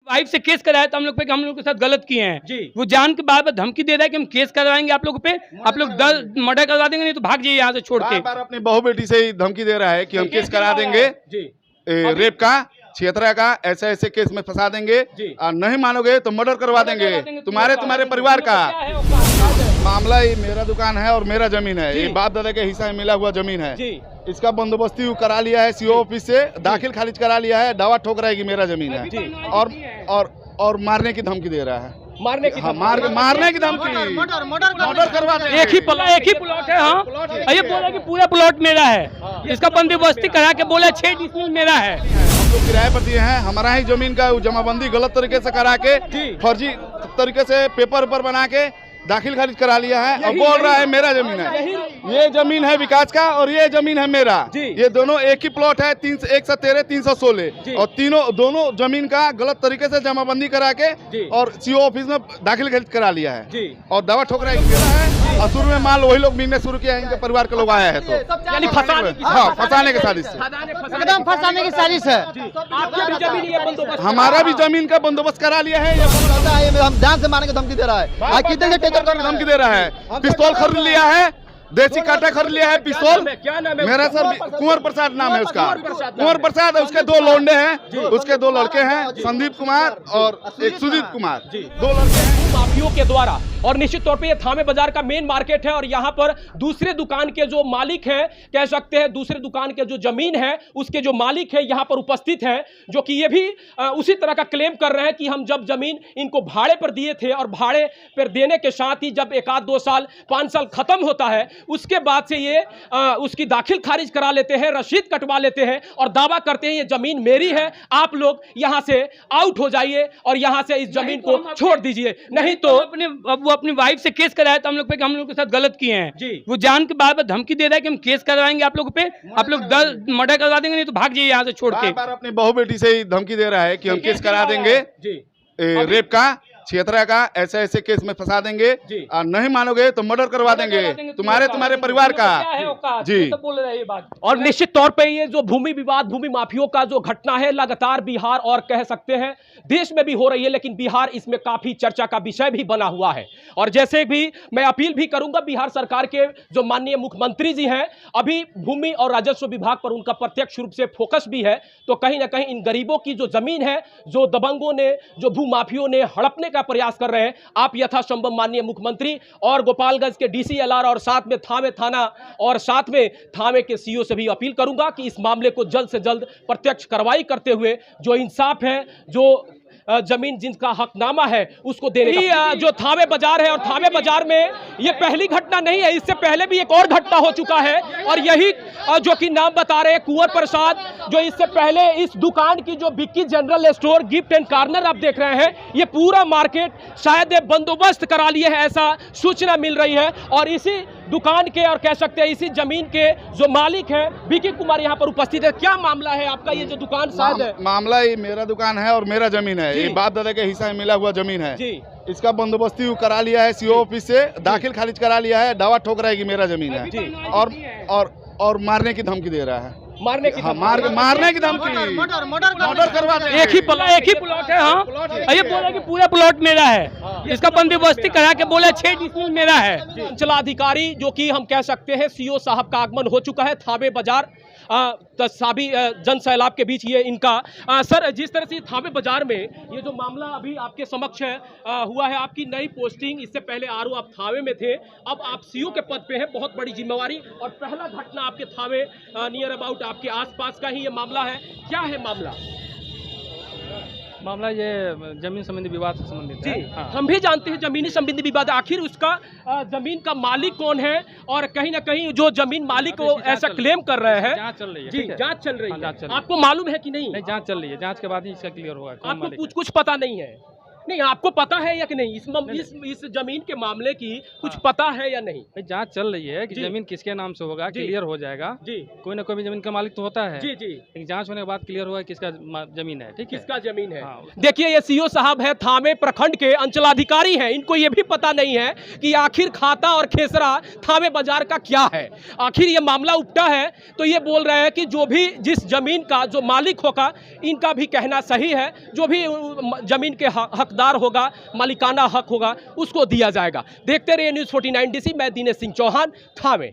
Wife से case कराया तो हम लोग पे कि हम लोग के साथ गलत किए हैं जी। वो जान के बार बार धमकी दे रहा है कि हम केस करवाएंगे आप लोगों पे, आप लोग मर्डर करवा देंगे, नहीं तो भाग जाइए यहाँ से छोड़ के। बार अपनी बहू बेटी से ही धमकी दे रहा है कि हम केस करा देंगे जी रेप का, छेतरा का, ऐसे ऐसे केस में फंसा देंगे और नहीं मानोगे तो मर्डर करवा देंगे तुम्हारे परिवार का। मामला ये मेरा दुकान है और मेरा जमीन है, ये बाप दादा के हिस्सा में मिला हुआ जमीन है। इसका बंदोबस्ती करा लिया है सीओ ऑफिस से, दाखिल खारिज करा लिया है, दावा ठोक रहा है कि मेरा जमीन है और मारने की धमकी दे रहा है। मारने की मारने की धमकी, मर्डर करवा देंगे। एक ही प्लॉट है। हाँ ये बोला कि पूरा प्लॉट मेरा है, इसका बंदोबस्ती करा के बोला 6 डिसमिल मेरा है। हम लोग किराए पर दिए हैं, हमारा ही जमीन का जमाबंदी गलत तरीके से करा के, फर्जी तरीके से पेपर बना के दाखिल खारिज करा लिया है और बोल रहा है मेरा जमीन है। ये जमीन है विकास का और ये जमीन है मेरा। ये दोनों एक ही प्लॉट है, 113, 316 और दोनों जमीन का गलत तरीके से जमाबंदी करा के और सीओ ऑफिस में दाखिल खारिज करा लिया है और दावा ठोक रहा है कि मेरा है। और शुरू में माल वही लोग बिजनेस शुरू किया है, इनके परिवार के लोग आया है तो फंसाने की साजिश, एकदम फंसाने की साजिश है। हमारा भी जमीन का बंदोबस्त करा लिया है। हम जान से मारने की धमकी दे रहा है, कितने से धमकी दे रहा है, पिस्तौल खरीद लिया है, देसी काटा खरीद लिया है, पिस्तौल। मेरा सर कुंवर प्रसाद नाम है उसका, कुंवर प्रसाद है। उसके 2 लौंडे हैं, उसके 2 लड़के हैं, संदीप कुमार और एक सुजीत कुमार, 2 लड़के हैं माफियों के द्वारा। और निश्चित तौर पे ये थामे बाजार का मेन मार्केट है और यहाँ पर दूसरे दुकान के जो मालिक हैं, कह सकते हैं दूसरे दुकान के जो जमीन है उसके जो मालिक है यहाँ पर उपस्थित हैं, जो कि ये भी उसी तरह का क्लेम कर रहे हैं कि हम जब जमीन इनको भाड़े पर दिए थे और भाड़े पर देने के साथ ही जब 1-2 साल 5 साल खत्म होता है उसके बाद से ये उसकी दाखिल खारिज करा लेते हैं, रसीद कटवा लेते हैं और दावा करते हैं ये जमीन मेरी है, आप लोग यहाँ से आउट हो जाइए और यहाँ से इस जमीन को छोड़ दीजिए, नहीं तो वो अपनी वाइफ से केस कराया तो हम लोग पे कि हम लोग के साथ गलत किए हैं वो जान के बार बार धमकी दे रहा है कि हम केस करवाएंगे आप लोगों पे, आप लोग मर्डर करवा देंगे, नहीं तो भाग जाइए यहाँ से छोड़ के। बार अपनी बहू बेटी से ही धमकी दे रहा है कि हम केस करा देंगे रेप का, छेतरा का, ऐसे ऐसे केस में फंसा देंगे और नहीं मानोगे तो मर्डर करवा देंगे तुम्हारे परिवार का। जी बोल रहे हैं ये बात। और निश्चित तौर पे ये जो भूमि विवाद, भूमि माफियों का जो घटना है लगातार बिहार और कह सकते हैं देश में भी हो रही है, लेकिन बिहार इसमें काफी चर्चा का विषय भी बना हुआ है। और जैसे भी मैं अपील भी करूंगा बिहार सरकार के जो माननीय मुख्यमंत्री जी हैं, अभी भूमि और राजस्व विभाग पर उनका प्रत्यक्ष रूप से फोकस भी है, तो कहीं ना कहीं इन गरीबों की जो जमीन है, जो दबंगों ने, जो भूमाफियों ने हड़पने का प्रयास कर रहे हैं, आप यथासंभव माननीय मुख्यमंत्री और गोपालगंज के DCLR और साथ में थामे थाना और साथ में थामे के सीओ से भी अपील करूंगा कि इस मामले को जल्द से जल्द प्रत्यक्ष कार्रवाई करते हुए जो इंसाफ है, जो जमीन जिनका हकनामा है उसको देने का। जो थामे बाजार है और थामे बाजार में ये पहली घटना नहीं है, इससे पहले भी एक और घटना हो चुका है और यही जो कि नाम बता रहे हैं कुंवर प्रसाद, जो इससे पहले इस दुकान की जो Vicky general store gift and corner आप देख रहे हैं, ये पूरा मार्केट शायद बंदोबस्त करा लिए है ऐसा सूचना मिल रही है। और इसी दुकान के और कह सकते हैं इसी जमीन के जो मालिक है विक्की कुमार यहाँ पर उपस्थित है। क्या मामला है आपका? ये जो दुकान शायद है मामला ये मेरा दुकान है और मेरा जमीन है, ये बाप दादा के हिस्सा में मिला हुआ जमीन है। इसका बंदोबस्ती करा लिया है सीओ ऑफिस से, दाखिल खारिज करा लिया है, दावा ठोक रहा है कि मेरा जमीन है और मारने की धमकी दे रहा है, मारने की धमकी, मर्डर करवा देंगे। एक ही प्लॉट है। हाँ ये बोला कि पूरा प्लॉट मेरा है, इसका बंदोबस्ती करा के बोला 6 डिसमिल मेरा है। अंचलाधिकारी जो कि हम कह सकते हैं सीओ साहब का आगमन हो चुका है थामे बाजार सभी जन सैलाब के बीच ये इनका सर जिस तरह से थामे बाजार में ये जो मामला अभी आपके समक्ष है हुआ है, आपकी नई पोस्टिंग, इससे पहले आरओ आप थामे में थे, अब आप सीओ के पद पे हैं, बहुत बड़ी जिम्मेवारी और पहला घटना आपके थामे नियर अबाउट आपके आसपास का ही ये मामला है। क्या है मामला? मामला ये जमीन संबंधी विवाद से संबंधित है। हाँ। हम भी जानते हैं जमीनी संबंधी विवाद, आखिर उसका जमीन का मालिक कौन है और कहीं ना कहीं जो जमीन मालिक को ऐसा क्लेम कर रहे हैं। जांच चल रही है। जी जांच चल रही है। जांच चल रही है। आपको मालूम है कि नहीं? जांच चल रही है, जांच के बाद ही इसका क्लियर होगा। आपको कुछ पता नहीं है? नहीं, आपको पता है या कि नहीं इस जमीन के मामले की कुछ पता है या नहीं? भाई जांच चल रही है कि जी। जमीन किसके नाम से होगा, जी। क्लियर हो जाएगा। जी कोई ना कोई भी जमीन का मालिक तो होता है। जी जी लेकिन जांच होने के बाद क्लियर होगा किसका जमीन है। ठीक है, किसका जमीन है। हाँ। देखिए ये सीओ साहब है, थामे प्रखंड के अंचलाधिकारी हैं। इनको ये भी पता नहीं है कि आखिर खाता और खेसरा थामे बाजार का क्या है। आखिर ये मामला उपटा है तो ये बोल रहे हैं कि जो भी जिस जमीन का जो मालिक होगा, इनका भी कहना सही है, जो भी जमीन के हकदार होगा, मालिकाना हक होगा, उसको दिया जाएगा। देखते रहिए न्यूज़ 49 DC। मैं दिनेश सिंह चौहान, थामे।